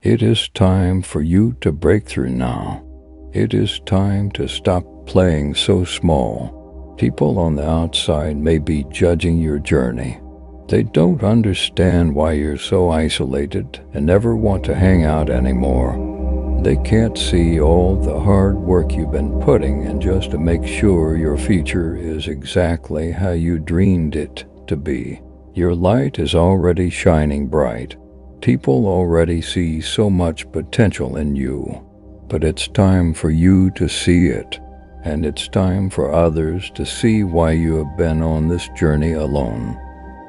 It is time for you to break through now. It is time to stop playing so small. People on the outside may be judging your journey. They don't understand why you're so isolated and never want to hang out anymore. They can't see all the hard work you've been putting in just to make sure your future is exactly how you dreamed it to be. Your light is already shining bright. People already see so much potential in you, but it's time for you to see it, and it's time for others to see why you have been on this journey alone.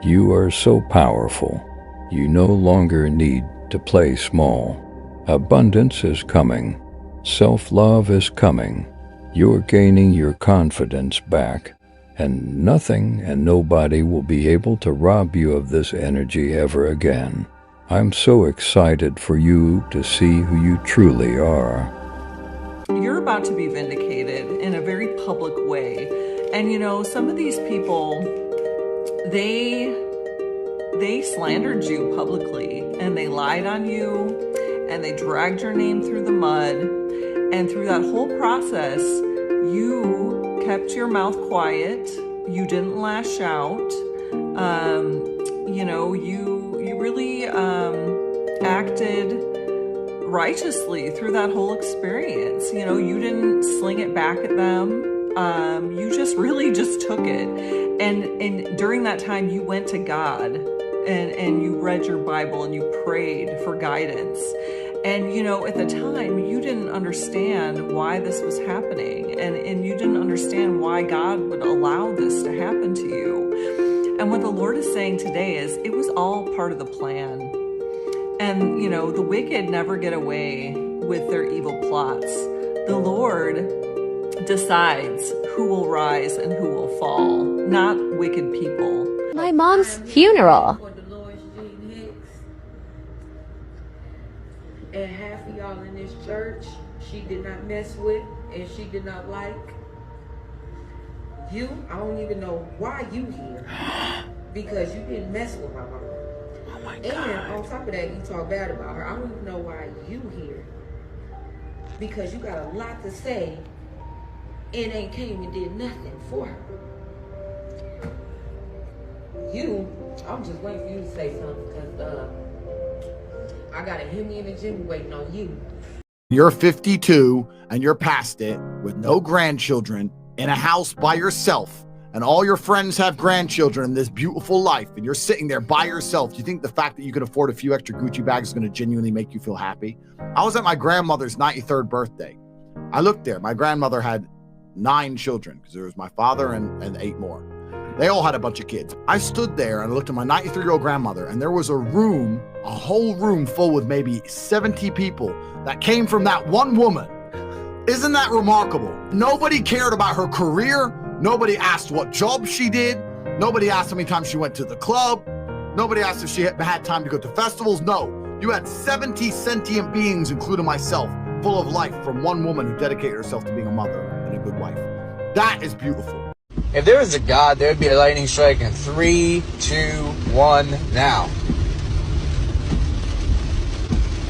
You are so powerful. You no longer need to play small. Abundance is coming. Self-love is coming. You're gaining your confidence back, and nothing and nobody will be able to rob you of this energy ever again. I'm so excited for you to see who you truly are. You're about to be vindicated in a very public way. And you know, some of these people, they slandered you publicly, and they lied on you, and they dragged your name through the mud. And through that whole process, you kept your mouth quiet. You didn't lash out. You know, you really acted righteously through that whole experience. You know, you didn't sling it back at them. You just really just took it. And during that time, you went to God and you read your Bible and you prayed for guidance. And, you know, at the time, you didn't understand why this was happening. And you didn't understand why God would allow this to happen to you. And what the Lord is saying today is it was all part of the plan. And, you know, the wicked never get away with their evil plots. The Lord decides who will rise and who will fall, not wicked people. My mom's funeral. And half of y'all in this church, she did not mess with and she did not like. You, I don't even know why you here. Because you didn't mess with my mom. Oh my God. And on top of that, you talk bad about her. I don't even know why you here. Because you got a lot to say and ain't came and did nothing for her. You, I'm just waiting for you to say something because I got a Hemi and a Jimmy waiting on you. You're 52 and you're past it with no grandchildren in a house by yourself, and all your friends have grandchildren in this beautiful life, and you're sitting there by yourself. Do you think the fact that you can afford a few extra Gucci bags is going to genuinely make you feel happy? I was at my grandmother's 93rd birthday. I looked there. My grandmother had 9 children because there was my father and 8 more. They all had a bunch of kids. I stood there and I looked at my 93-year-old grandmother, and there was a room, a whole room full with maybe 70 people that came from that one woman. Isn't that remarkable? Nobody cared about her career. Nobody asked what job she did. Nobody asked how many times she went to the club. Nobody asked if she had time to go to festivals. No, you had 70 sentient beings, including myself, full of life from one woman who dedicated herself to being a mother and a good wife. That is beautiful. If there was a God, there would be a lightning strike in 3, 2, 1, now.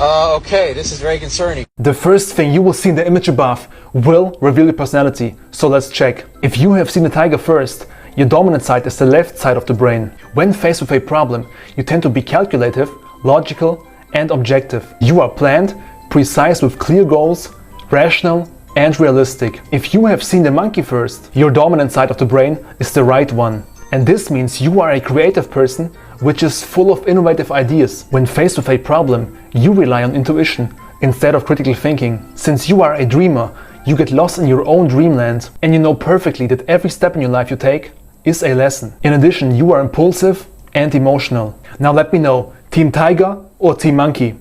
Okay, this is very concerning. The first thing you will see in the image above will reveal your personality, so let's check. If you have seen the tiger first, your dominant side is the left side of the brain. When faced with a problem, you tend to be calculative, logical, and objective. You are planned, precise with clear goals, rational, and realistic. If you have seen the monkey first, your dominant side of the brain is the right one. And this means you are a creative person which is full of innovative ideas. When faced with a problem, you rely on intuition instead of critical thinking. Since you are a dreamer, you get lost in your own dreamland, and you know perfectly that every step in your life you take is a lesson. In addition, you are impulsive and emotional. Now let me know, Team Tiger or Team Monkey?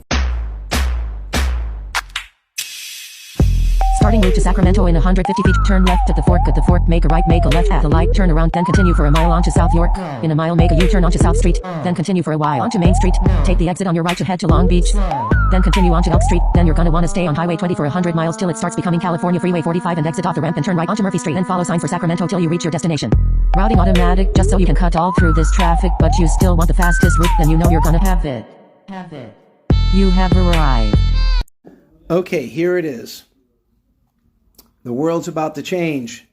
Starting route to Sacramento in 150 feet. Turn left at the fork. At the fork, make a right, make a left at the light. Turn around, then continue for a mile onto South York. In a mile, make a U-turn onto South Street. Then continue for a while onto Main Street. Take the exit on your right to head to Long Beach. Then continue onto Elk Street. Then you're gonna want to stay on Highway 20 for 100 miles till it starts becoming California Freeway 45 and exit off the ramp and turn right onto Murphy Street. Then follow sign for Sacramento till you reach your destination. Routing automatic, just so you can cut all through this traffic, but you still want the fastest route, then you know you're gonna have it. You have arrived. Okay, here it is. The world's about to change.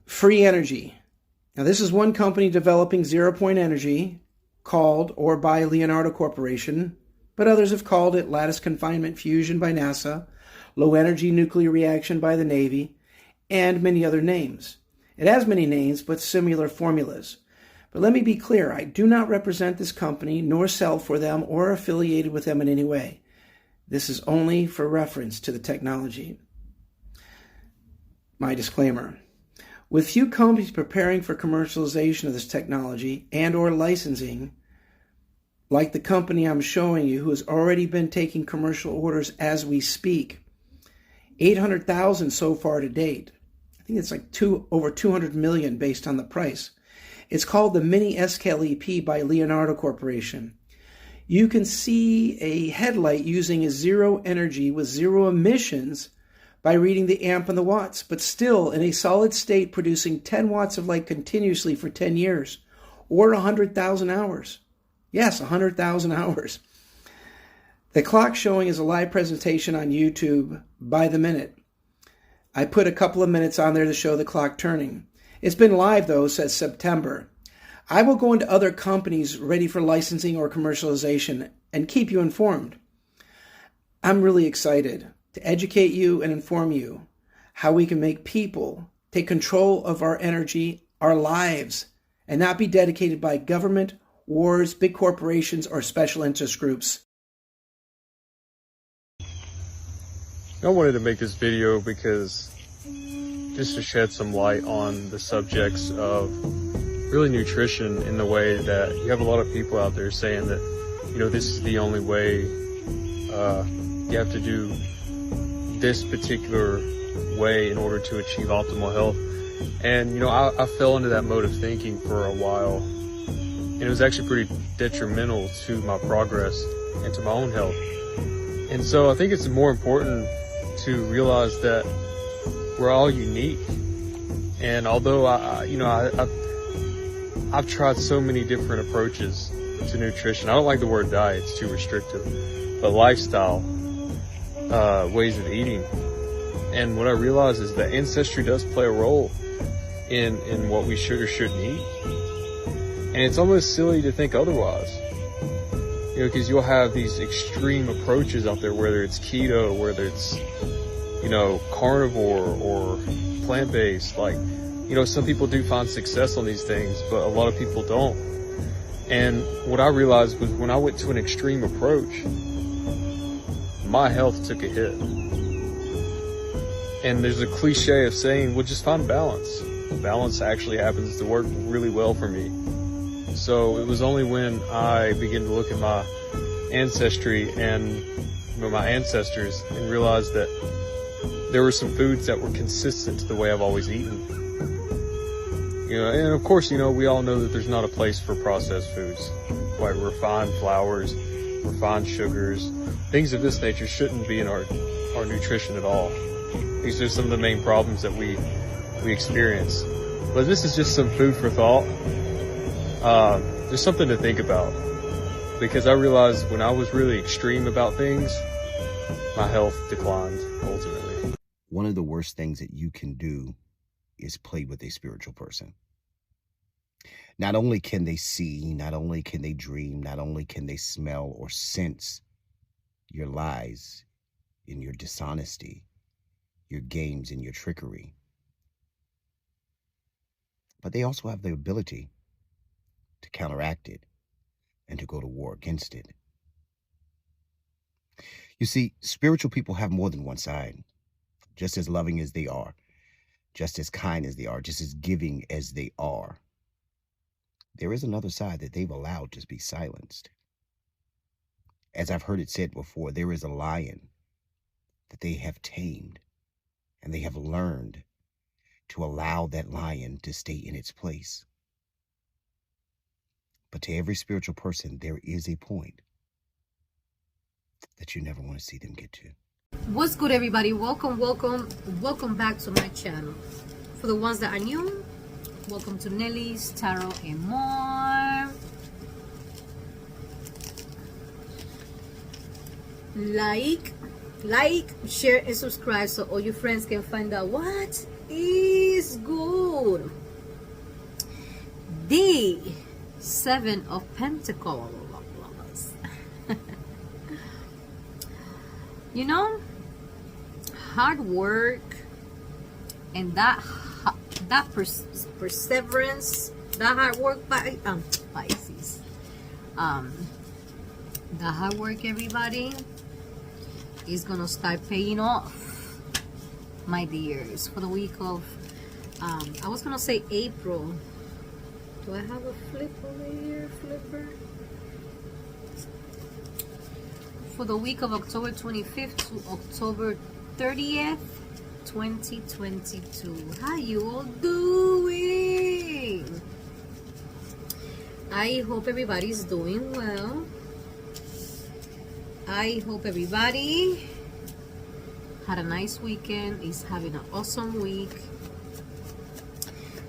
Free energy. Now, this is one company developing zero-point energy, called or by Leonardo Corporation, but others have called it lattice confinement fusion by NASA, low-energy nuclear reaction by the Navy, and many other names. It has many names, but similar formulas. But let me be clear, I do not represent this company, nor sell for them, or affiliated with them in any way. This is only for reference to the technology. My disclaimer. With few companies preparing for commercialization of this technology and or licensing, like the company I'm showing you, who has already been taking commercial orders as we speak, 800,000 so far to date. I think it's like over 200 million based on the price. It's called the Mini SCALE EP by Leonardo Corporation. You can see a headlight using a zero energy with zero emissions by reading the amp and the watts, but still in a solid state producing 10 watts of light continuously for 10 years or 100,000 hours. Yes, 100,000 hours. The clock showing is a live presentation on YouTube by the minute. I put a couple of minutes on there to show the clock turning. It's been live though since September. I will go into other companies ready for licensing or commercialization and keep you informed. I'm really excited to educate you and inform you how we can make people take control of our energy, our lives, and not be dedicated by government, wars, big corporations, or special interest groups. I wanted to make this video because just to shed some light on the subjects of really nutrition in the way that you have a lot of people out there saying that, you know, this is the only way, you have to do this particular way in order to achieve optimal health. And, you know, I fell into that mode of thinking for a while, and it was actually pretty detrimental to my progress and to my own health. And so I think it's more important to realize that we're all unique. And although I've tried so many different approaches to nutrition. I don't like the word diet, it's too restrictive, but lifestyle, ways of eating. And what I realize is that ancestry does play a role in what we should or shouldn't eat. And it's almost silly to think otherwise. You know, because you'll have these extreme approaches out there, whether it's keto, whether it's, you know, carnivore or plant-based. Like, you know, some people do find success on these things, but a lot of people don't. And what I realized was when I went to an extreme approach, my health took a hit. And there's a cliche of saying, well, just find balance. Balance actually happens to work really well for me. So it was only when I began to look at my ancestry and my ancestors and realized that there were some foods that were consistent to the way I've always eaten. You know, and of course, you know, we all know that there's not a place for processed foods. Like refined flours, refined sugars, things of this nature shouldn't be in our nutrition at all. These are some of the main problems that we experience. But this is just some food for thought. There's something to think about, because I realized when I was really extreme about things, my health declined ultimately. One of the worst things that you can do is play with a spiritual person. Not only can they see, not only can they dream, not only can they smell or sense your lies and your dishonesty, your games and your trickery, but they also have the ability to counteract it and to go to war against it. You see, spiritual people have more than one side. Just as loving as they are, just as kind as they are, just as giving as they are, there is another side that they've allowed to be silenced. As I've heard it said before, there is a lion that they have tamed, and they have learned to allow that lion to stay in its place. But to every spiritual person, there is a point that you never want to see them get to. What's good, everybody? Welcome back to my channel. For the ones that are new, welcome to Nelly's Tarot and More. like, share, and subscribe so all your friends can find out what is good. The Seven of Pentacles. You know, hard work and that perseverance, that hard work by Pisces. The hard work, everybody, is gonna start paying off, my dears, for the week of I was gonna say April. Do I have a flip over here, flipper? For the week of October 25th to October 30th, 2022. How you all doing? I hope everybody's doing well. I hope everybody had a nice weekend, is having an awesome week.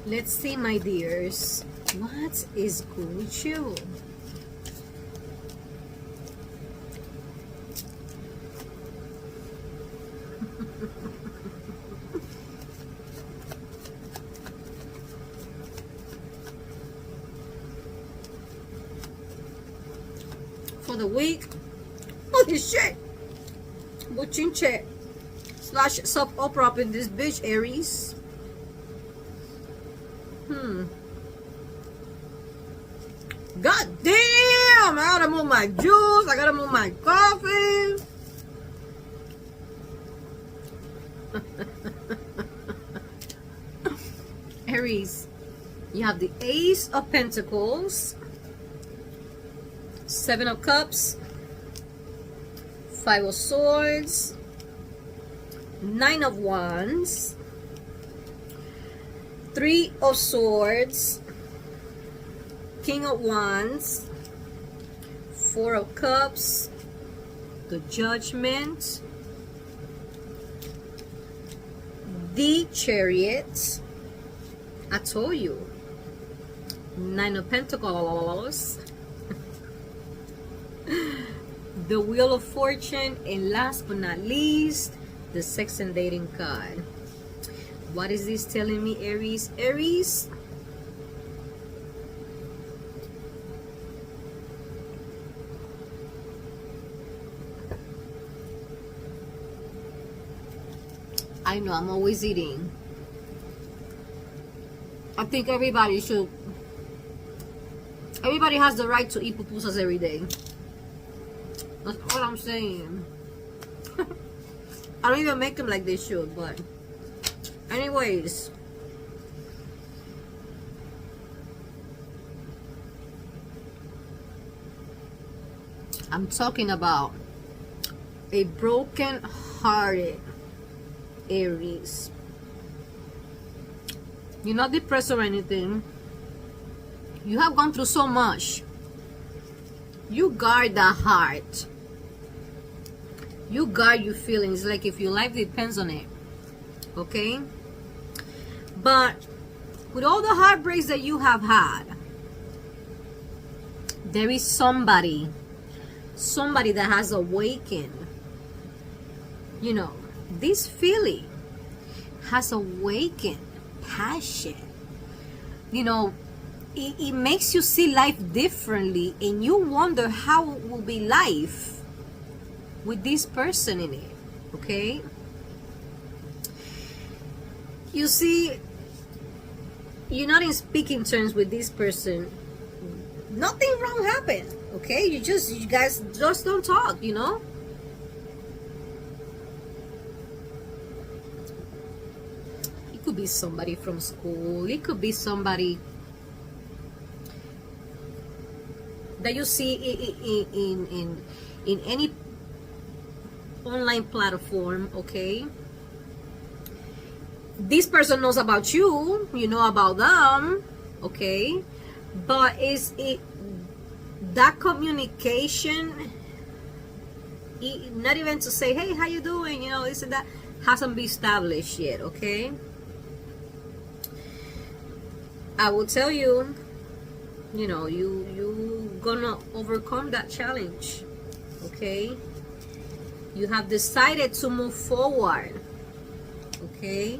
Let's see, my dears, what is good with you? For the week, holy shit, Bochinche slash soap opera up in this bitch, Aries. God damn, I gotta move my juice, I gotta move my coffee. Aries, you have the Ace of Pentacles, Seven of Cups, Five of Swords, Nine of Wands, Three of Swords, King of Wands, Four of Cups, the Judgment, the Chariot. I told you. Nine of Pentacles, the Wheel of Fortune, and last but not least, the Sex and Dating card. What is this telling me, Aries? Aries, I know I'm always eating. I think everybody should. Everybody has the right to eat pupusas every day. That's all I'm saying. I don't even make them like they should, but anyways. I'm talking about a broken-hearted Aries. You're not depressed or anything. You have gone through so much. You guard that heart. You guard your feelings like if your life depends on it. Okay? But with all the heartbreaks that you have had, there is somebody that has awakened. You know, this feeling has awakened passion. You know, it makes you see life differently, and you wonder how it will be life with this person in it. Okay, you see, you're not in speaking terms with this person. Nothing wrong happened. Okay, you guys just don't talk, you know. It could be somebody from school. It could be somebody that you see in any online platform. Okay, this person knows about you, you know about them. Okay, but is it that communication, not even to say, hey, how you doing, you know, this and that, hasn't been established yet. Okay, I will tell you, you know, you gonna overcome that challenge. Okay, You have decided to move forward, okay,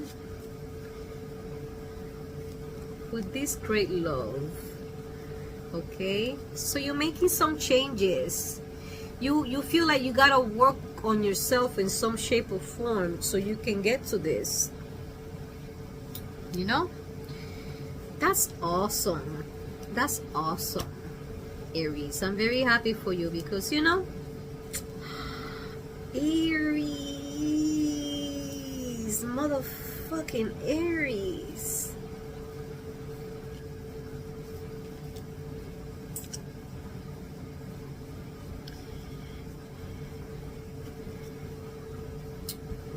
with this great love, okay? So you're making some changes. You feel like you gotta work on yourself in some shape or form so you can get to this, you know? That's awesome. That's awesome, Aries. I'm very happy for you because, you know, Aries, motherfucking Aries.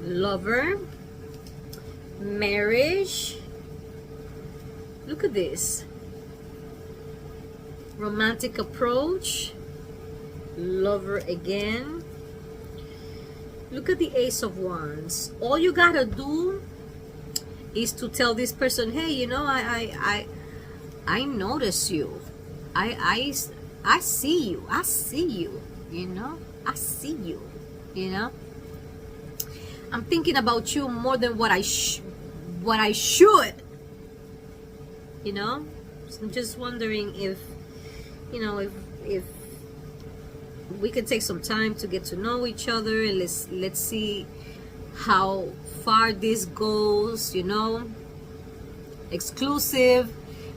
Lover, marriage. Look at this. Romantic approach, lover again. Look at the Ace of Wands. All you gotta do is to tell this person, hey, you know, I notice you. I see you. I see you. You know, I see you. You know, I'm thinking about you more than what I should. You know, so I'm just wondering if, you know, if we could take some time to get to know each other, and let's see how far this goes, you know. Exclusive,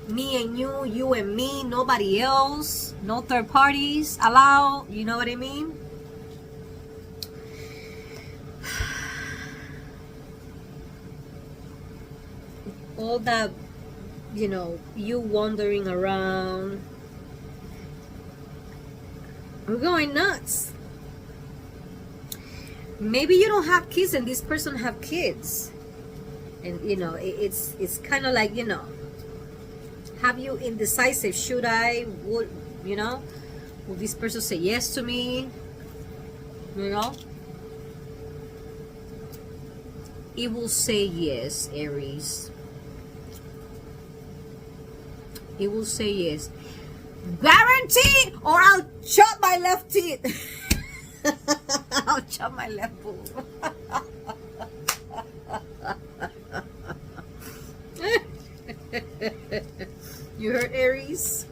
me and you, you and me, nobody else, no third parties allowed, you know what I mean? All that, you know, you wandering around, I'm going nuts. Maybe you don't have kids and this person have kids, and you know, it's kind of like, you know, have you indecisive? Should I, would, you know, will this person say yes to me? You know, it will say yes, Aries. It will say yes. Guarantee, or I'll chop my left teeth. I'll chop my left boob. You heard, Aries?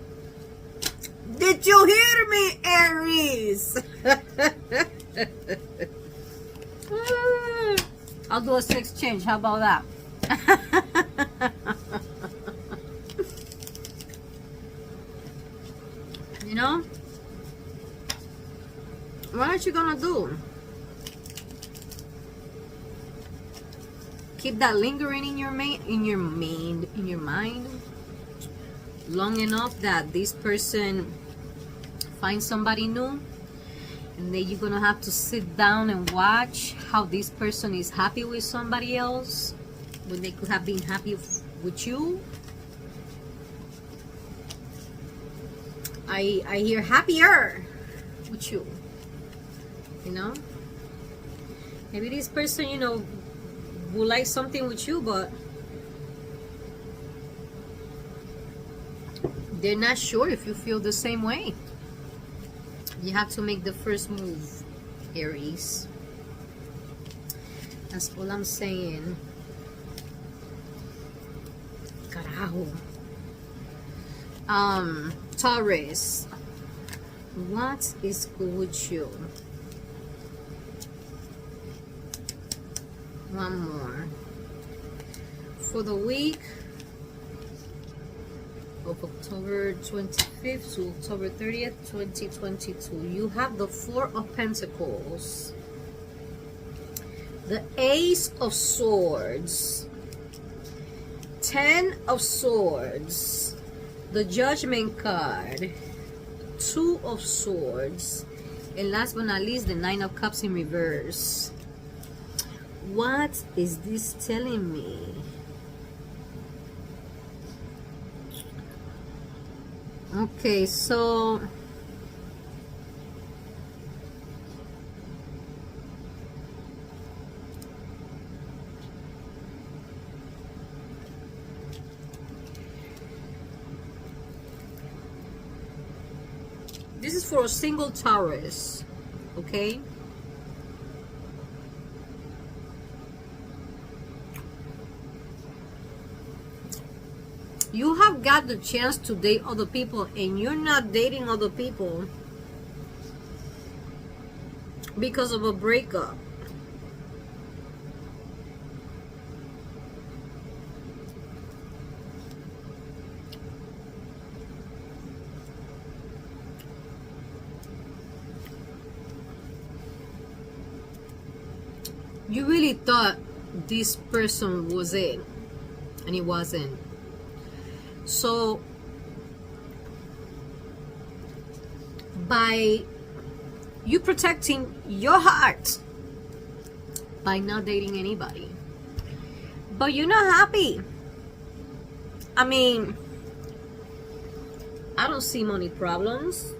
Did you hear me, Aries? I'll do a sex change. How about that? You know, what are you gonna do? Keep that lingering in your mind long enough that this person finds somebody new, and then you're gonna have to sit down and watch how this person is happy with somebody else when they could have been happy with you. I hear happier with you, you know. Maybe this person, you know, would like something with you, but they're not sure if you feel the same way. You have to make the first move, Aries. That's all I'm saying. Carajo. Taurus, what is good with you? One more. For the week of October 25th to October 30th, 2022, you have the Four of Pentacles, the Ace of Swords, Ten of Swords, the Judgment card, Two of Swords, and last but not least, the Nine of Cups in reverse. What is this telling me? Okay, so this is for a single Taurus, okay? You have got the chance to date other people, and you're not dating other people because of a breakup. You really thought this person was it, and it wasn't. So by you protecting your heart by not dating anybody, but you're not happy. I mean, I don't see money problems.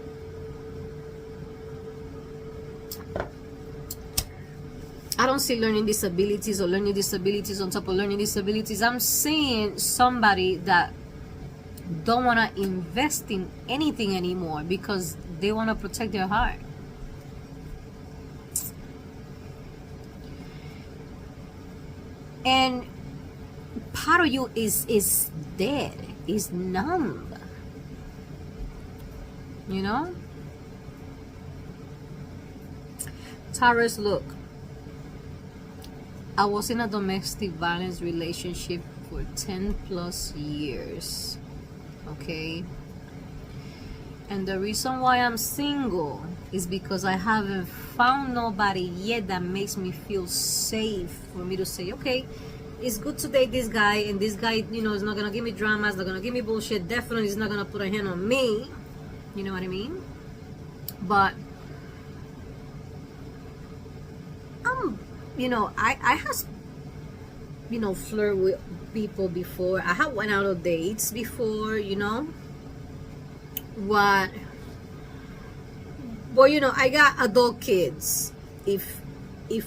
I don't see learning disabilities or learning disabilities on top of learning disabilities. I'm seeing somebody that don't want to invest in anything anymore because they want to protect their heart. And part of you is dead, is numb. You know? Taurus, look. I was in a domestic violence relationship for 10 plus years. Okay? And the reason why I'm single is because I haven't found nobody yet that makes me feel safe for me to say, okay, it's good to date this guy, and this guy, you know, is not gonna give me drama, is not gonna give me bullshit, definitely is not gonna put a hand on me. You know what I mean? But you know, I have, you know, flirt with people before. I have went out on dates before, you know. Well, you know, I got adult kids. If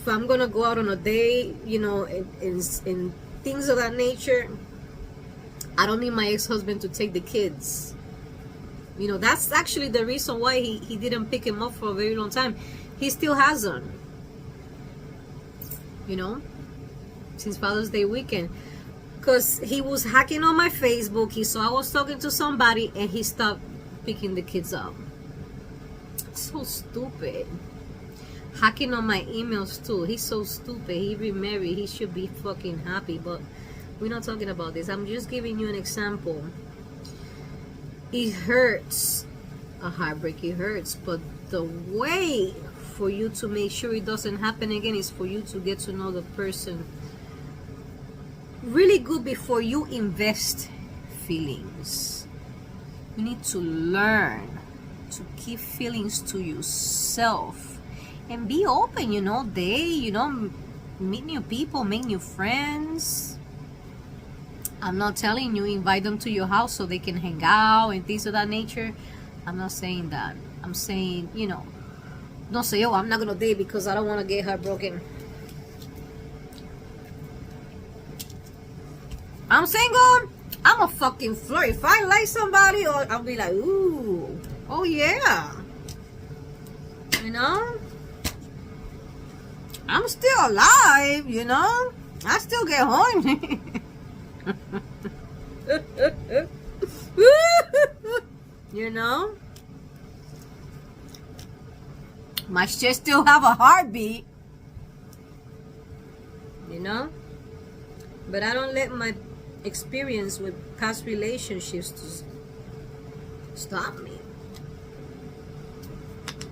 I'm gonna go out on a date, you know, and things of that nature, I don't need my ex-husband to take the kids. You know, that's actually the reason why he didn't pick him up for a very long time. He still hasn't. You know, since Father's Day weekend, because he was hacking on my Facebook. He saw I was talking to somebody, and he stopped picking the kids up. So stupid. Hacking on my emails too. He's so stupid. He remarried. He should be fucking happy, but we're not talking about this. I'm just giving you an example. It hurts. A heartbreak, it hurts, but the way for you to make sure it doesn't happen again is for you to get to know the person really good before you invest feelings. You need to learn to keep feelings to yourself and be open, you know, you know, meet new people, make new friends. I'm not telling you invite them to your house so they can hang out and things of that nature. I'm not saying that. I'm saying, you know, don't say, oh, I'm not gonna date because I don't want to get heartbroken. I'm single. I'm a fucking flirt. If I like somebody, or I'll be like, ooh, oh yeah, you know, I'm still alive, you know, I still get horny. You know, my shit still have a heartbeat, you know, but I don't let my experience with past relationships to stop me,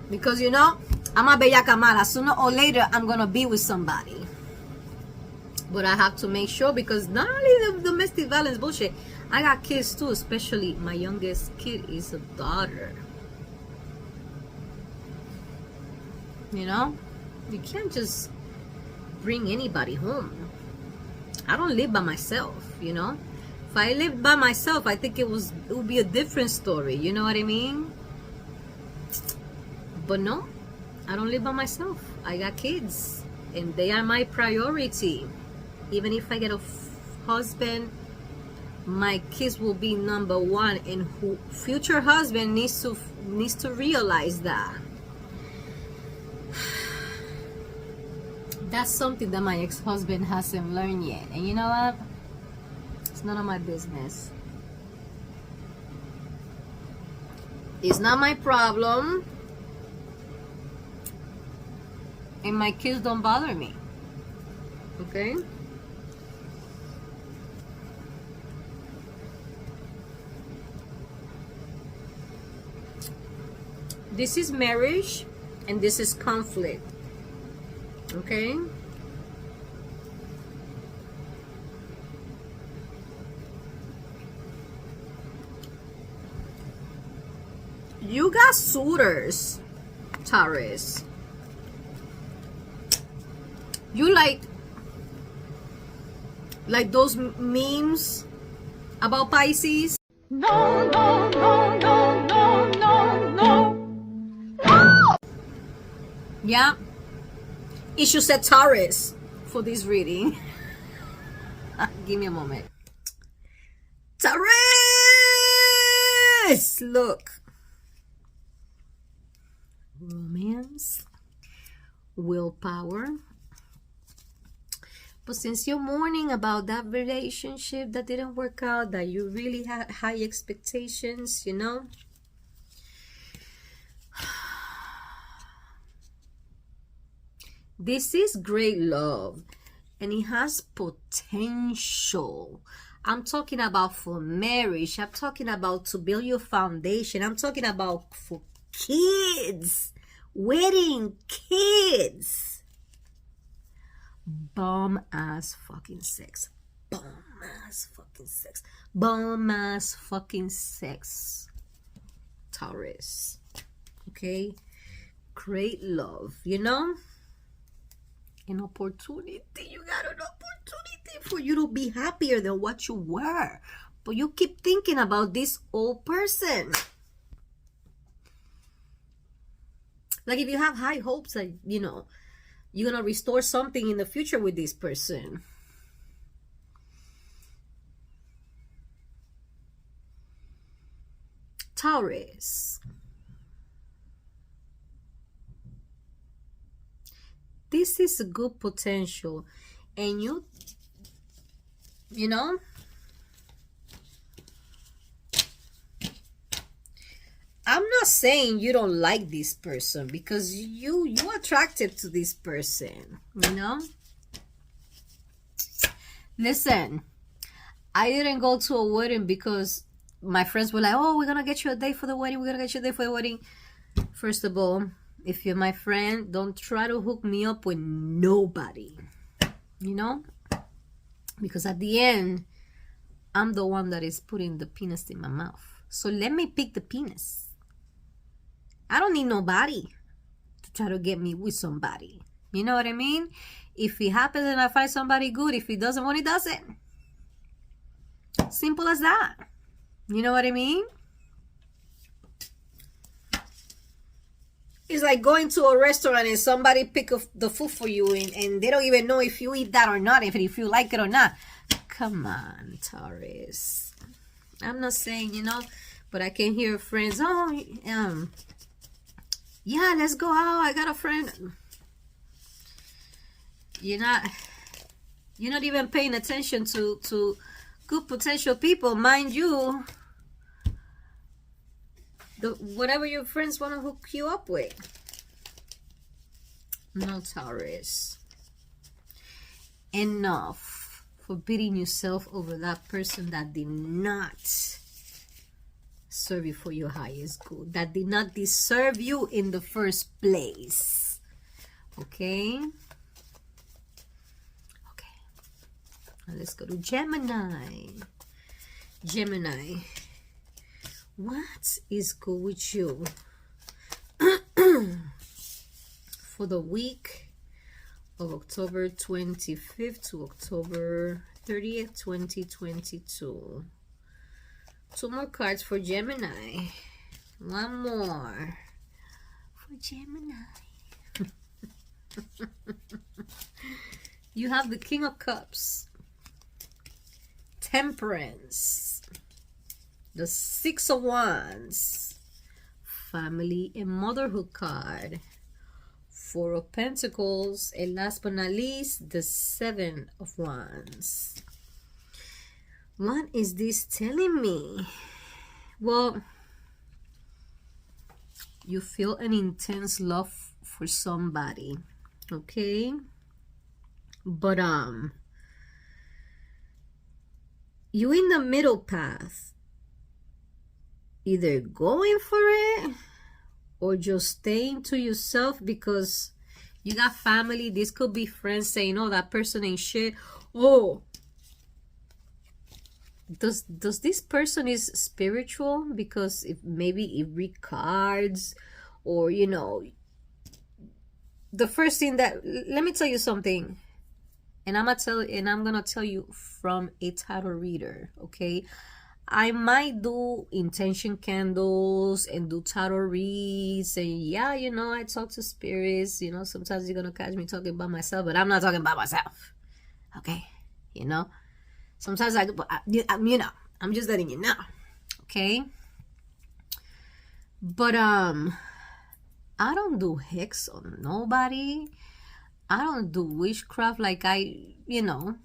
because you know, I'm a bellaca mala. Sooner or later I'm gonna be with somebody, but I have to make sure, because not only the domestic violence bullshit, I got kids too, especially my youngest kid is a daughter. You know, you can't just bring anybody home. I don't live by myself, you know. If I lived by myself, I think it would be a different story, you know what I mean? But no, I don't live by myself. I got kids, and they are my priority. Even if I get a husband, my kids will be number one, and future husband needs to realize that. That's something that my ex-husband hasn't learned yet, and you know what? It's none of my business. It's not my problem. And my kids don't bother me. Okay? This is marriage and this is conflict. Okay? You got suitors, Taurus. You like those memes about Pisces? No, no, no, no, no, no, no. Yeah. It should say Taurus for this reading. Give me a moment. Taurus! Look. Romance. Willpower. But since you're mourning about that relationship that didn't work out, that you really had high expectations, you know, this is great love and it has potential. I'm talking about for marriage. I'm talking about to build your foundation. I'm talking about for kids, wedding kids. Bomb ass fucking sex. Bomb ass fucking sex. Bomb ass fucking sex. Taurus. Okay? Great love, you know? An opportunity. You got an opportunity for you to be happier than what you were. But you keep thinking about this old person. Like if you have high hopes that, you know, you're going to restore something in the future with this person. Taurus. This is a good potential. And you know, I'm not saying you don't like this person because you attracted to this person, you know? Listen, I didn't go to a wedding because my friends were like, oh, we're going to get you a date for the wedding. We're going to get you a date for the wedding. First of all, if you're my friend, don't try to hook me up with nobody, you know? Because at the end, I'm the one that is putting the penis in my mouth. So let me pick the penis. I don't need nobody to try to get me with somebody. You know what I mean? If it happens and I find somebody good, if it doesn't want, it doesn't. Simple as that. You know what I mean? It's like going to a restaurant and somebody pick up the food for you and they don't even know if you eat that or not, if you like it or not. Come on, Taurus. I'm not saying, you know, but I can hear friends, oh, yeah, let's go out. I got a friend. You're not even paying attention to good potential people. Mind you, whatever your friends want to hook you up with. No, Taurus. Enough for beating yourself over that person that did not serve you for your highest good, that did not deserve you in the first place. Okay? Okay. Now let's go to Gemini. Gemini. What is good with you for the week of October 25th to October 30th, 2022? Two more cards for Gemini. One more for Gemini. You have the King of Cups, Temperance, the Six of Wands, Family and Motherhood card, Four of Pentacles, and last but not least, the Seven of Wands. What is this telling me? Well, You feel an intense love for somebody, okay? But you in the middle path, either going for it or just staying to yourself because you got family. This could be friends saying, oh, that person ain't shit. Oh, does this person is spiritual? Because if maybe it read cards, or you know, the first thing that, let me tell you something, and I'm gonna tell you from a tarot reader, okay? I might do intention candles and do tarot reads, and yeah, you know, I talk to spirits. You know, sometimes you're gonna catch me talking about myself, but I'm not talking about myself, okay? You know, sometimes you know, I'm just letting you know, okay? But I don't do hex on nobody. I don't do witchcraft like you know,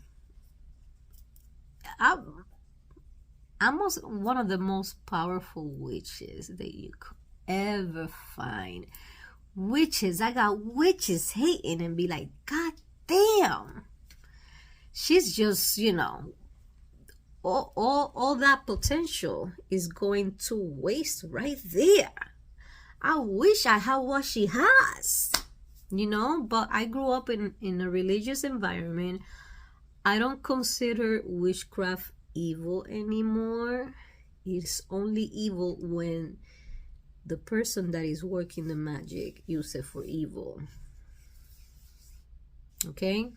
I'm one of the most powerful witches that you could ever find. Witches, I got witches hating and be like, God damn. She's just, you know, all that potential is going to waste right there. I wish I had what she has, you know, but I grew up in a religious environment. I don't consider witchcraft evil anymore. It's only evil when the person that is working the magic use it for evil, okay?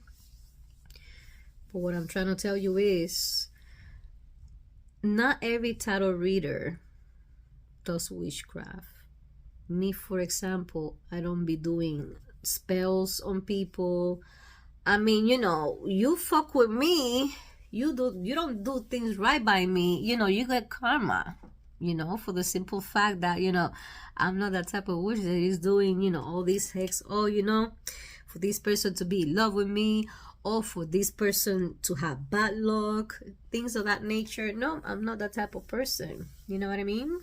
But what I'm trying to tell you is, not every tarot reader does witchcraft. Me, for example, I don't be doing spells on people. I mean, you know, you fuck with me, you don't do things right by me, you know, you get karma, you know, for the simple fact that, you know, I'm not that type of witch that is doing, you know, all these hex, or, you know, for this person to be in love with me, or for this person to have bad luck, things of that nature. No, I'm not that type of person, you know what I mean?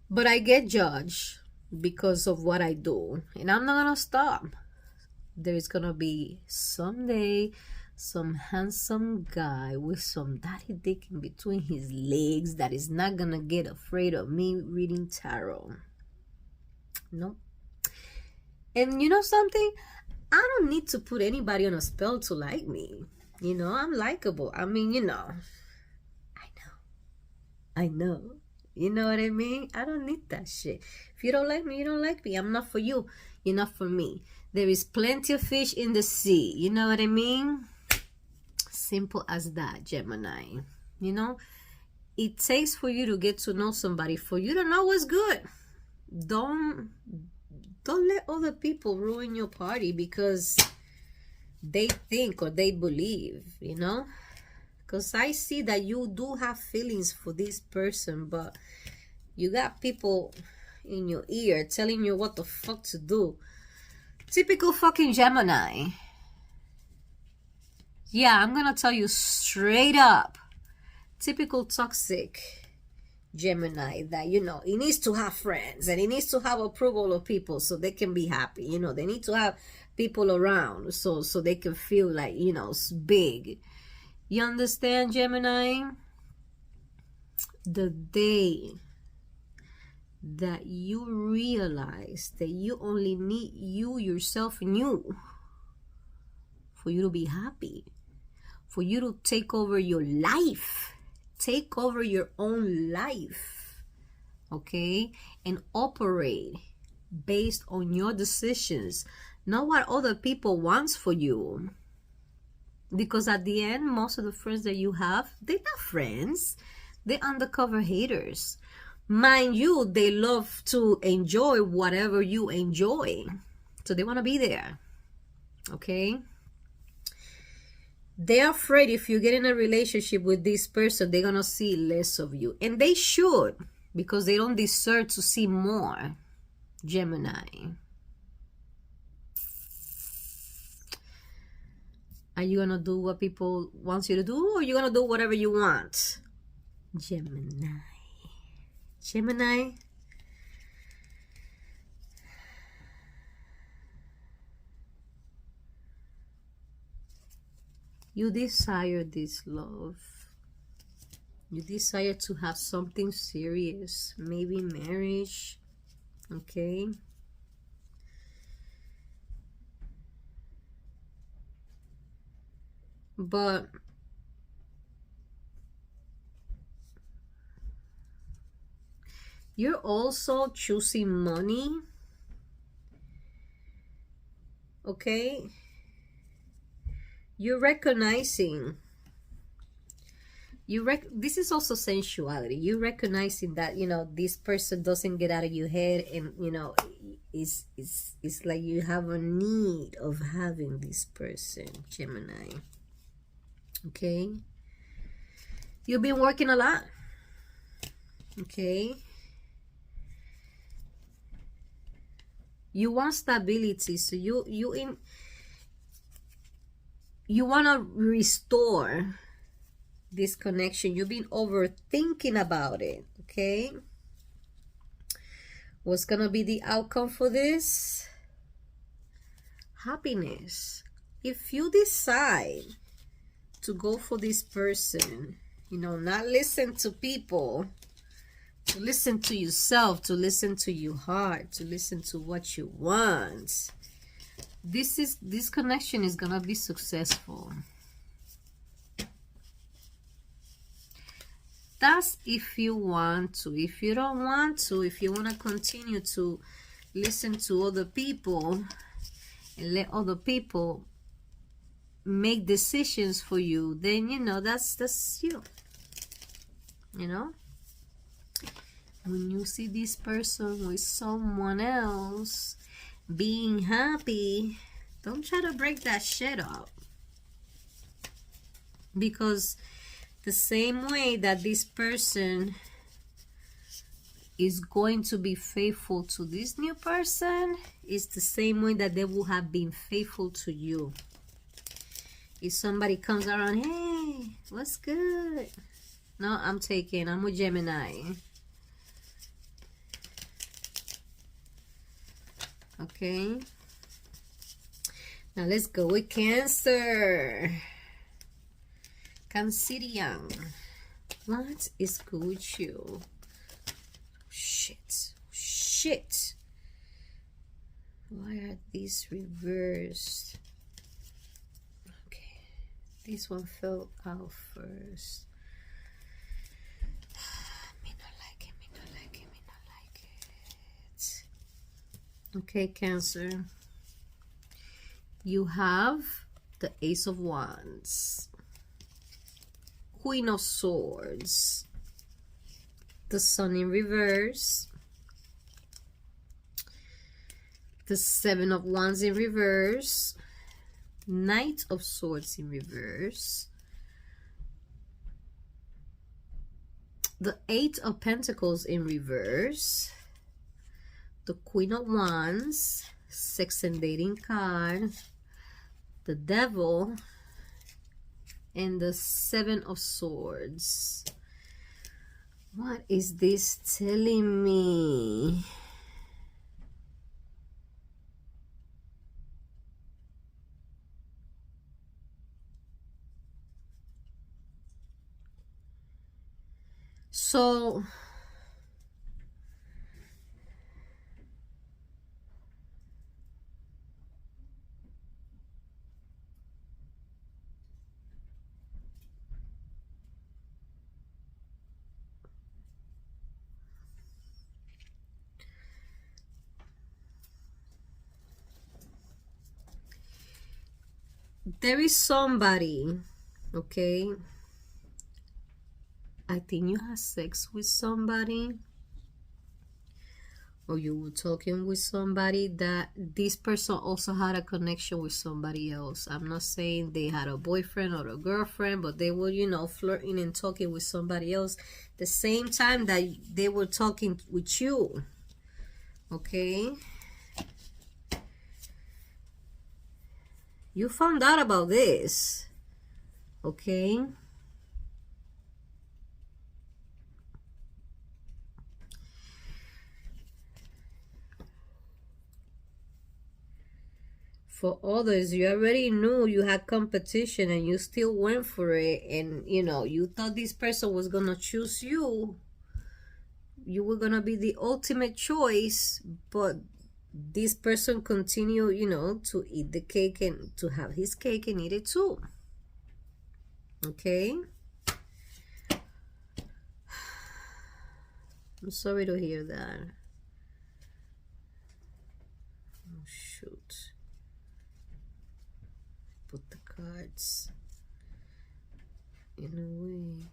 But I get judged because of what I do, and I'm not gonna stop. There's gonna be someday some handsome guy with some daddy dick in between his legs that is not gonna get afraid of me reading tarot. Nope. And you know something? I don't need to put anybody on a spell to like me. You know, I'm likable. I mean, you know, I know. You know what I mean? I don't need that shit. If you don't like me, you don't like me. I'm not for you. You're not for me. There is plenty of fish in the sea. You know what I mean? Simple as that, Gemini. You know, it takes for you to get to know somebody, for you to know what's good. Don't let other people ruin your party because they think or they believe, you know? Because I see that you do have feelings for this person, but you got people in your ear telling you what the fuck to do. Typical fucking Gemini. Yeah, I'm gonna tell you straight up. Typical toxic Gemini that, you know, he needs to have friends and he needs to have approval of people so they can be happy. You know, they need to have people around so they can feel like, you know, big. You understand, Gemini? The day that you realize that you only need you yourself and you for you to be happy, for you to take over your life, take over your own life, okay, and operate based on your decisions, not what other people wants for you. Because at the end, most of the friends that you have, they're not friends. They're undercover haters. Mind you, they love to enjoy whatever you enjoy. So they want to be there. Okay? They're afraid if you get in a relationship with this person, they're going to see less of you. And they should, because they don't deserve to see more. Gemini. Are you gonna do what people want you to do, or are you gonna do whatever you want? Gemini. Gemini, You desire this love. You desire to have something serious, maybe marriage, okay? But you're also choosing money, okay? You're recognizing, this is also sensuality. You're recognizing that, you know, this person doesn't get out of your head, and, you know, it's like you have a need of having this person, Gemini. Okay? You've been working a lot. Okay? You want stability, so you want to restore this connection. You've been overthinking about it, okay? What's gonna be the outcome for this? Happiness. If you decide to go for this person, you know, not listen to people, to listen to yourself, to listen to your heart, to listen to what you want, this connection is gonna be successful. That's if you want to. If you don't want to, if you want to continue to listen to other people and let other people make decisions for you, then, you know, that's you. You know? When you see this person with someone else being happy, don't try to break that shit up. Because the same way that this person is going to be faithful to this new person is the same way that they will have been faithful to you. If somebody comes around, hey, what's good? No, I'm a Gemini. Okay. Now let's go with Cancer. Cancerian. What is good with you? Shit. Shit. Why are these reversed? Okay. This one fell out first. Me not like it, me not like it, me not like it. Okay, Cancer. You have the Ace of Wands, Queen of Swords, the Sun in reverse, the Seven of Wands in reverse, Knight of Swords in reverse, the Eight of Pentacles in reverse, the Queen of Wands, Sex and Dating card, the Devil, and the Seven of Swords. What is this telling me? So there is somebody, okay? I think you had sex with somebody, or you were talking with somebody, that this person also had a connection with somebody else. I'm not saying they had a boyfriend or a girlfriend, but they were, you know, flirting and talking with somebody else the same time that they were talking with you, okay? You found out about this, okay? for others. You already knew you had competition and you still went for it, and you know, you thought this person was gonna choose you. You were gonna be the ultimate choice, but this person continued, you know, to eat the cake and to have his cake and eat it too. Okay? I'm sorry to hear that. Oh, shoot. Put the cards in a way.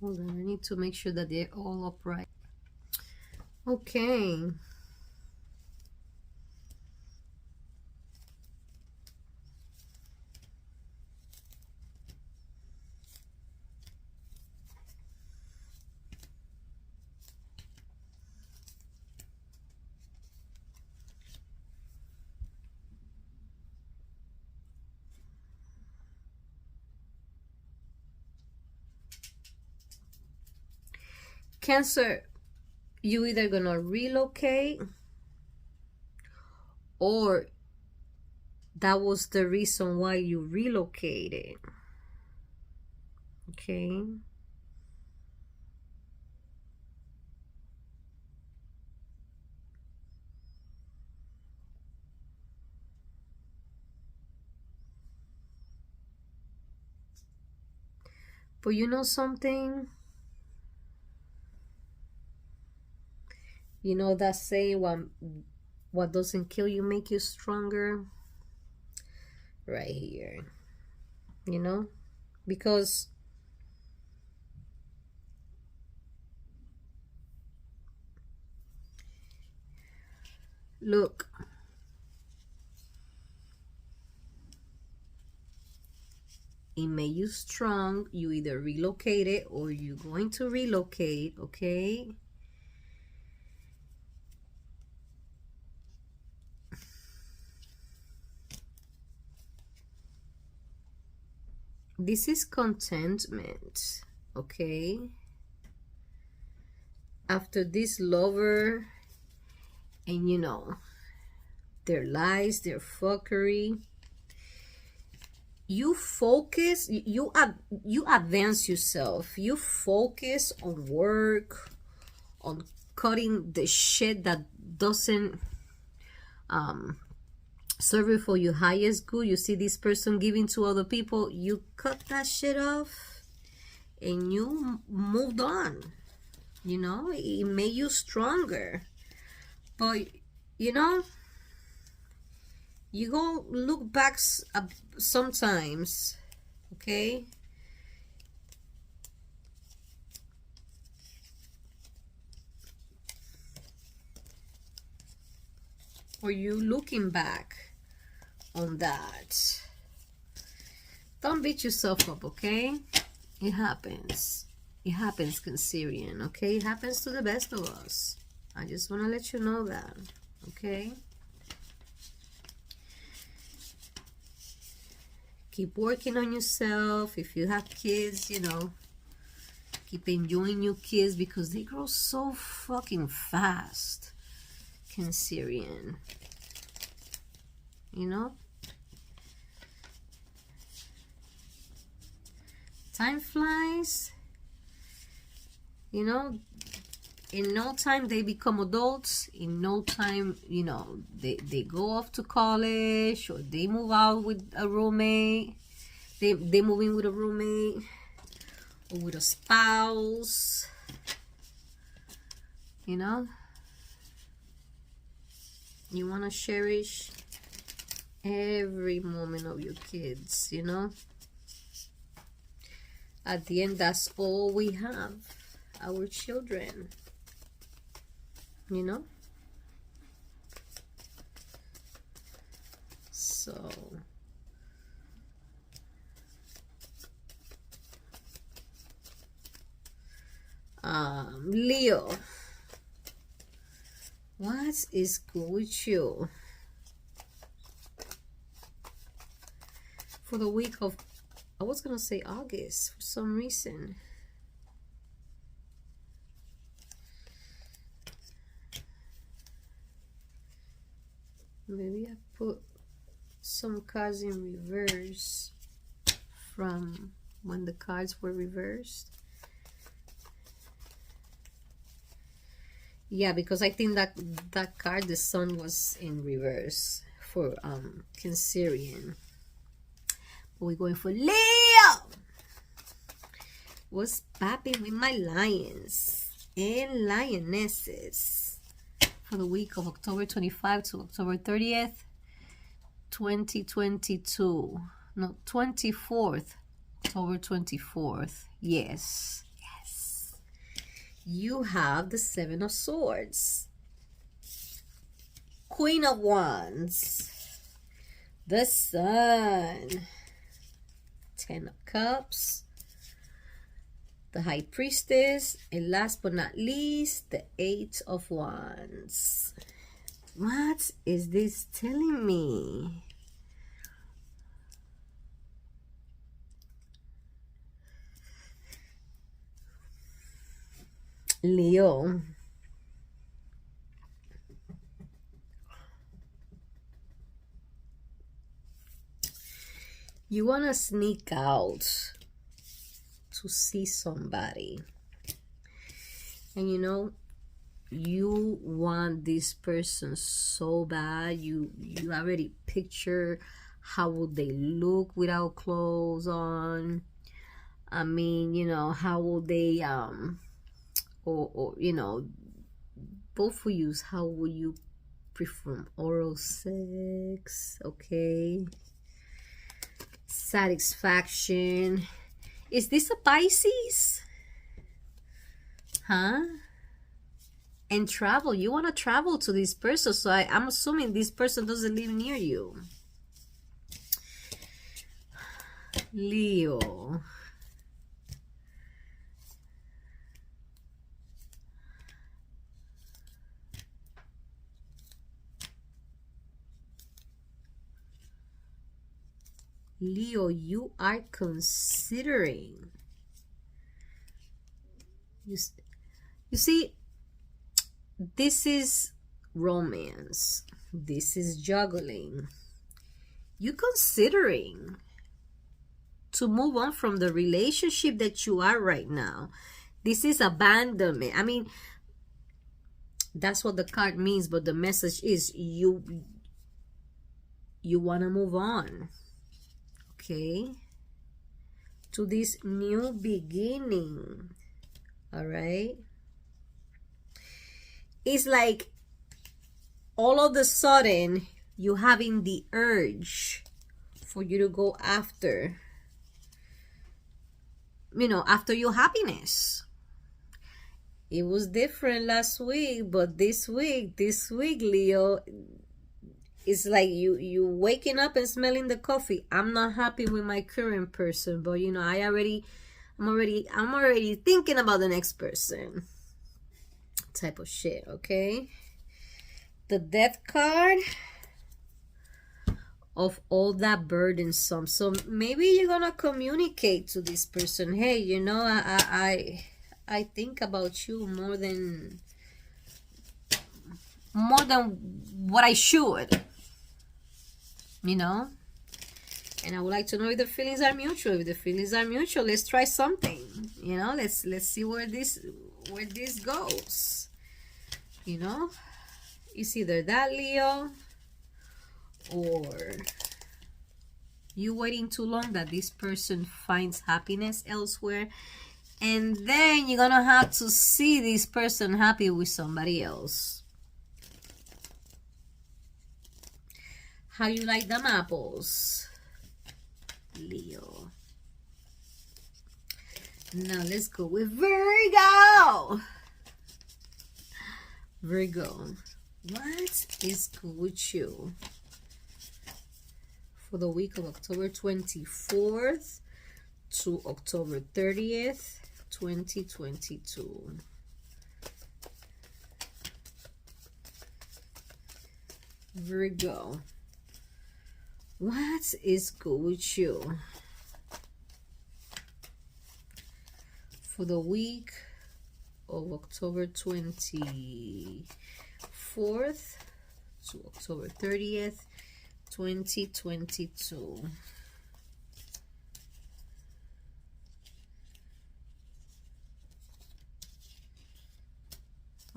Hold on, I need to make sure that they're all upright. Okay. Cancer, you either gonna relocate or that was the reason why you relocated. Okay. But you know something? You know that saying, what doesn't kill you make you stronger? Right here. You know? Because look, it made you strong. You either relocated or you're going to relocate, okay? This is contentment, okay? After this lover and, you know, their lies, their fuckery, you focus, you advance yourself. You focus on work, on cutting the shit that doesn't serve you for your highest good. You see this person giving to other people, you cut that shit off and you moved on. You know, it made you stronger. But you know, you go look back sometimes, okay? Or you looking back on that. Don't beat yourself up, okay? It happens. It happens, Cancerian, okay? It happens to the best of us. I just want to let you know that, okay? Keep working on yourself. If you have kids, you know, keep enjoying your kids because they grow so fucking fast, Cancerian. You know? Time flies. You know, in no time they become adults. In no time, you know, they go off to college or they move out with a roommate. They move in with a roommate or with a spouse. You know? You want to cherish every moment of your kids, you know? At the end, that's all we have. Our children. You know? So Leo, what is good with you for the week of I was gonna say August for some reason. Maybe I put some cards in reverse from when the cards were reversed. Yeah, because I think that that card, the sun, was in reverse for Cancerian. We're going for Leo. What's popping with my lions and lionesses for the week of October 25 to October 30th, 2022. No, 24th, October 24th. Yes, yes. You have the Seven of Swords, Queen of Wands, the Sun, Ten of Cups, the High Priestess, and last but not least, the Eight of Wands. What is this telling me? Leo, you want to sneak out to see somebody, and you know, you want this person so bad. You already picture how would they look without clothes on. I mean, you know, how will they or you know, both of you, how will you prefer oral sex? Okay, satisfaction. Is this a Pisces? Huh? And travel. You want to travel to this person, so I'm assuming this person doesn't live near you. Leo. Leo, you are considering. You see, this is romance. This is juggling. You considering to move on from the relationship that you are right now. This is abandonment. I mean, that's what the card means, but the message is you want to move on. Okay, to this new beginning. All right, it's like all of a sudden you having the urge for you to go after, you know, after your happiness. It was different last week, but this week, Leo, it's like you waking up and smelling the coffee. I'm not happy with my current person, but you know, I'm already thinking about the next person. Type of shit, okay? The Death card of all that burdensome. So maybe you're gonna communicate to this person, hey, you know, I think about you more than what I should. You know, and I would like to know if the feelings are mutual. If the feelings are mutual, let's try something. You know, let's see where this goes. You know, it's either that, Leo, or you waiting too long that this person finds happiness elsewhere, and then you're gonna have to see this person happy with somebody else. How you like them apples, Leo? Now let's go with Virgo. Virgo, what is good with you for the week of October 24th to October 30th, 2022? Virgo, what is good with you? for the week of October 24th to October 30th, 2022.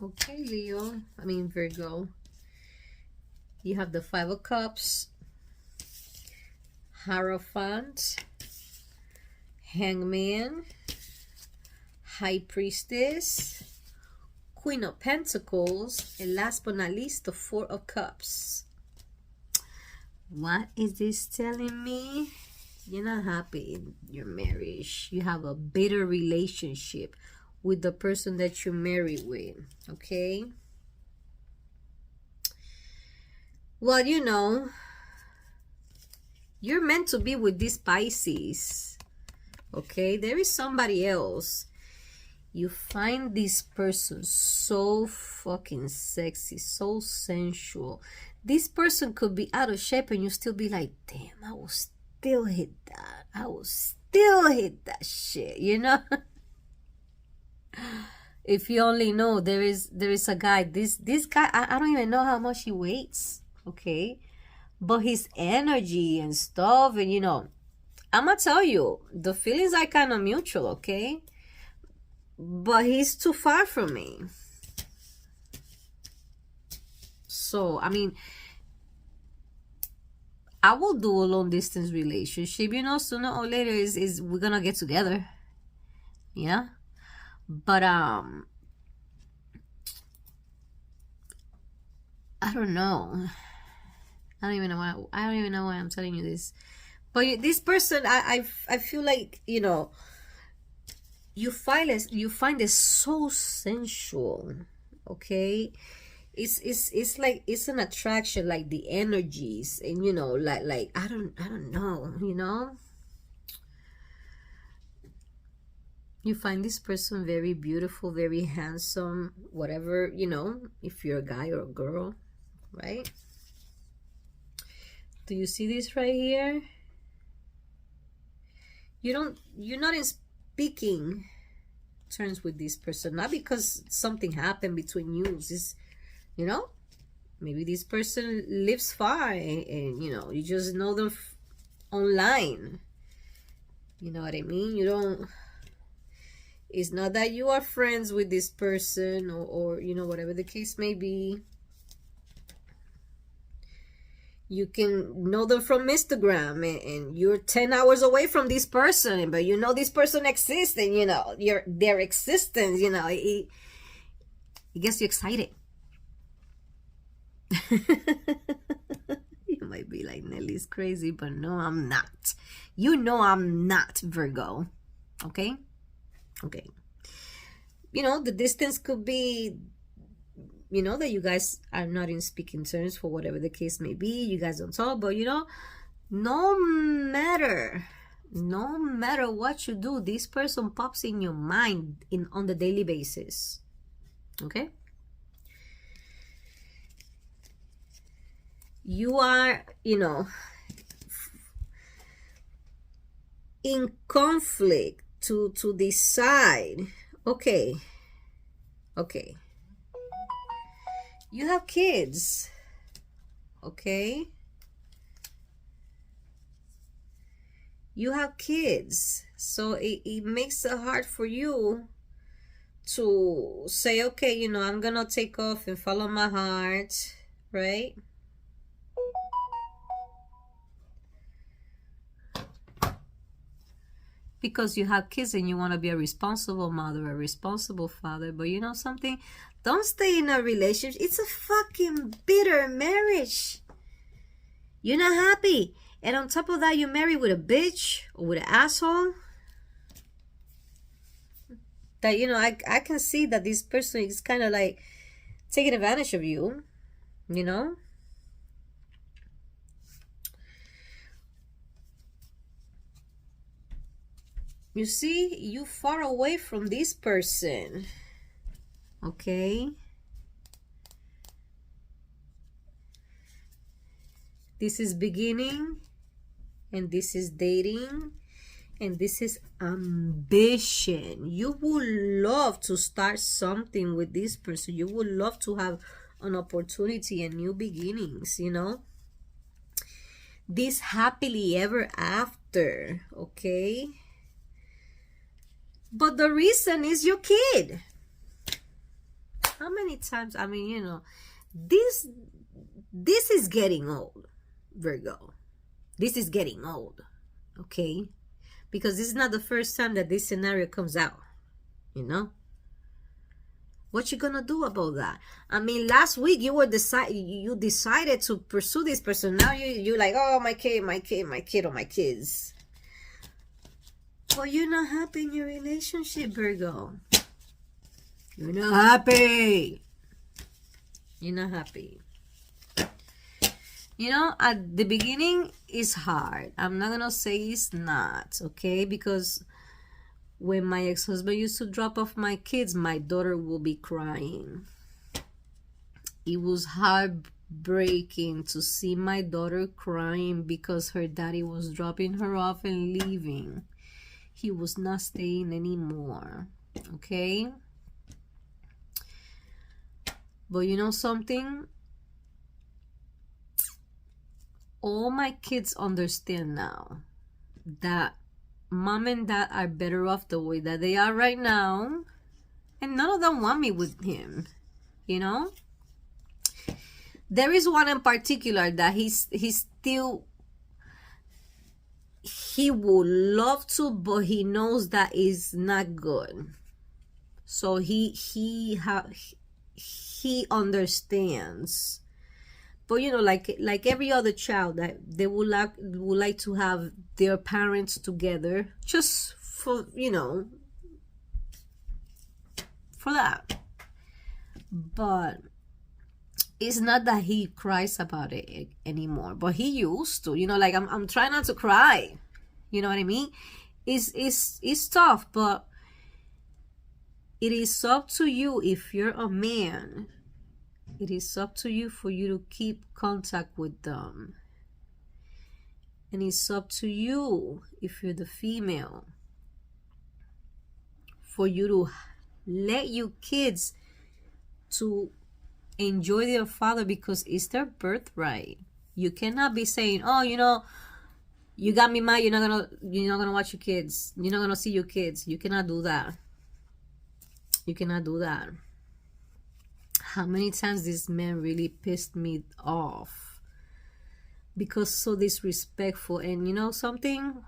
Okay, Virgo. You have the Five of Cups, Hierophant, Hangman, High Priestess, Queen of Pentacles, and last but not least, the Four of Cups. What is this telling me? You're not happy in your marriage. You have a bitter relationship with the person that you're married with, okay? Well, you know, you're meant to be with these Pisces, okay? There is somebody else. You find this person so fucking sexy, so sensual. This person could be out of shape and you still be like, damn, I will still hit that. I will still hit that shit, you know? If you only know, there is a guy, this guy, I don't even know how much he weighs, okay? But his energy and stuff, and you know, I'm gonna tell you, the feelings are kind of mutual, okay? But he's too far from me. So, I mean, I will do a long distance relationship, you know, sooner or later is we're gonna get together. Yeah. But I don't know. I don't even know why I'm telling you this. But this person, I feel like, you know, you find it so sensual, okay? It's like it's an attraction, like the energies, and you know, like I don't know, you know. You find this person very beautiful, very handsome, whatever, you know, if you're a guy or a girl, right? Do you see this right here? You're not in speaking terms with this person, not because something happened between you. It's, you know, maybe this person lives far and you know, you just know them online. You know what I mean? You don't... It's not that you are friends with this person or you know, whatever the case may be. You can know them from Instagram and you're 10 hours away from this person, but you know this person exists and you know their existence, you know, it gets you excited. You might be like, Nelly's crazy, but no, I'm not. You know I'm not, Virgo. Okay? Okay. You know, the distance could be, you know, that you guys are not in speaking terms for whatever the case may be. You guys don't talk, but you know, no matter what you do, this person pops in your mind on the daily basis. Okay? You are, you know, in conflict to decide. Okay. You have kids. Okay? You have kids. So it makes it hard for you to say, okay, you know, I'm gonna take off and follow my heart, right? Because you have kids and you want to be a responsible mother, a responsible father. But you know something? Don't stay in a relationship. It's a fucking bitter marriage. You're not happy. And on top of that, you're married with a bitch or with an asshole. That, you know, I can see that this person is kind of like taking advantage of you, you know? You see, you far away from this person. Okay? This is beginning and this is dating And this is ambition. You would love to start something with this person. You would love to have an opportunity and new beginnings, you know? This happily ever after, okay? But the reason is your kid. How many times, I mean, you know, this is getting old, Virgo. This is getting old, okay? Because this is not the first time that this scenario comes out, you know? What you gonna do about that? I mean, last week you decided to pursue this person. Now you're like, oh, my kid, or my kids. But you're not happy in your relationship, Virgo. You're not happy. You're not happy. You know, at the beginning, it's hard. I'm not gonna say it's not, okay? Because when my ex-husband used to drop off my kids, my daughter will be crying. It was heartbreaking to see my daughter crying because her daddy was dropping her off and leaving. He was not staying anymore, okay? But you know something? All my kids understand now that mom and dad are better off the way that they are right now, and none of them want me with him, you know? There is one in particular that he would love to, but he knows that is not good. So he understands. But you know, like every other child, that they would like to have their parents together, just for, you know, for that. But it's not that he cries about it anymore, but he used to. You know, like I'm trying not to cry. You know what I mean? It's tough, but it is up to you. If you're a man, it is up to you for you to keep contact with them. And it's up to you, if you're the female, for you to let your kids to enjoy their father, because it's their birthright. You cannot be saying, oh, you know, you got me mad, you're not gonna watch your kids, you're not gonna see your kids. You cannot do that. You cannot do that. How many times this man really pissed me off because so disrespectful. And you know something,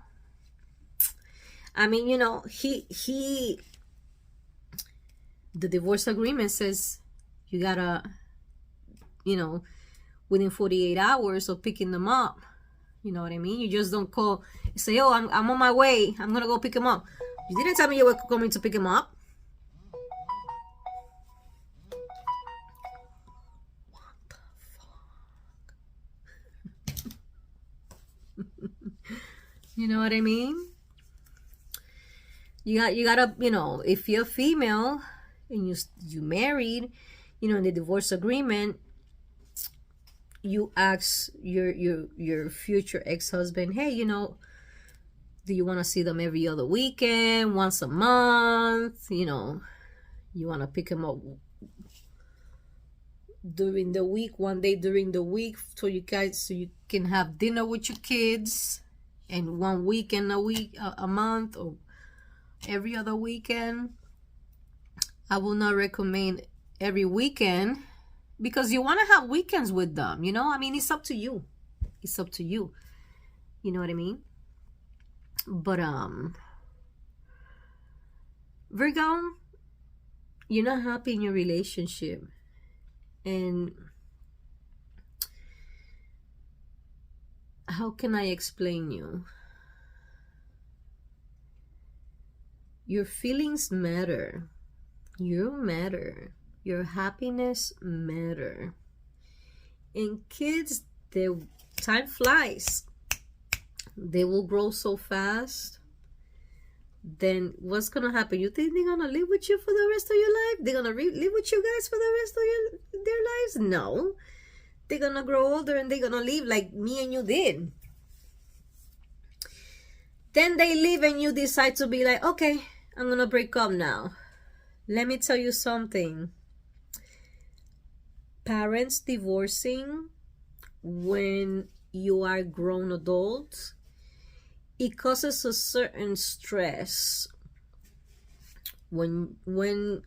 I mean, you know, the divorce agreement says you gotta, you know, within 48 hours of picking them up. You know what I mean? You just don't call, say, oh, I'm on my way, I'm gonna go pick him up. You didn't tell me you were coming to pick him up. You know what I mean? You gotta, you know, if you're female and you married, you know, in the divorce agreement, you ask your future ex-husband, hey, you know, do you want to see them every other weekend, once a month? You know, you want to pick them up during the week, one day during the week, so you can have dinner with your kids. And one weekend a month, or every other weekend. I will not recommend every weekend, because you want to have weekends with them, you know? I mean, it's up to you. It's up to you. You know what I mean? But Virgo, you're not happy in your relationship. And how can I explain you? Your feelings matter. You matter. Your happiness matter. And kids, time flies. They will grow so fast. Then what's gonna happen? You think they're gonna live with you for the rest of your life? They're gonna live with you guys for the rest of their lives? No. They're gonna grow older and they're gonna leave like me and you did. Then they leave and you decide to be like, okay, I'm gonna break up now. Let me tell you something. Parents divorcing when you are grown adults, it causes a certain stress. When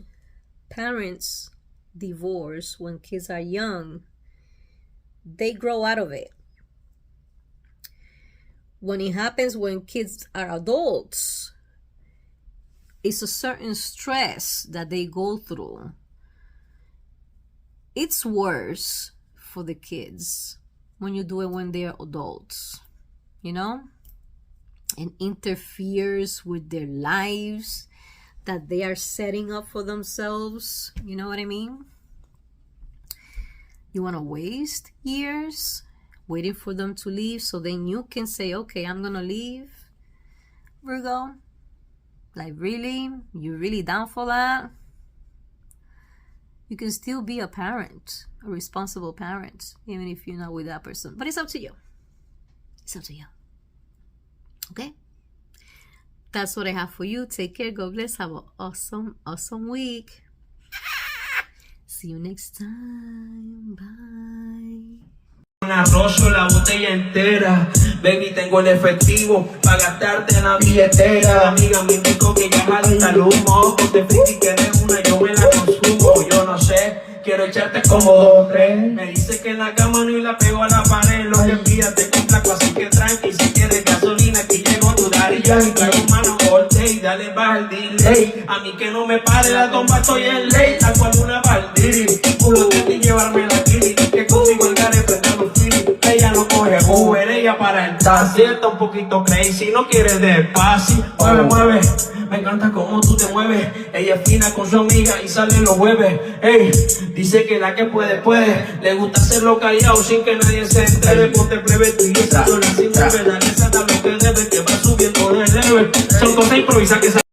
parents divorce when kids are young, they grow out of it. When it happens when kids are adults, it's a certain stress that they go through. It's worse for the kids when you do it when they're adults, you know? And interferes with their lives that they are setting up for themselves. You know what I mean? You want to waste years waiting for them to leave so then you can say, okay, I'm going to leave, Virgo? Like, really? You really down for that? You can still be a parent, a responsible parent, even if you're not with that person. But it's up to you. It's up to you. Okay? That's what I have for you. Take care. God bless. Have an awesome, awesome week. See you next time. Bye. Arroyo la botella entera, baby, tengo el efectivo para gastarte en la billetera. La amiga me indicó que ya jalita el humo, te friki que eres una, yo me la consumo. Yo no sé, quiero echarte como 2 o 3. Me dice que en la cama no y la pego a la pared. Lo que pidas te complaco, así que tranqui. Si quieres gasolina, aquí llegó tu daddy. Yo traigo mano all day, dale baja el delay. A mí que no me pare la tomba, estoy en ley. Tal cual una baldiri, uno tiene que llevarme la kili. Que conmigo el gare prende los filis. Ella no coge Uber, ella para el taxi. Está un poquito crazy, no quiere despacio. Mueve, mueve, me encanta cómo tú te mueves. Ella es fina con su amiga y sale los jueves. Ey, dice que la que puede, puede. Le gusta hacerlo callado sin que nadie se entere. Ponte plebe, tú y esa sola sin beber. Dale, esa lo que debe, que va subiendo de level. Son cosas improvisadas que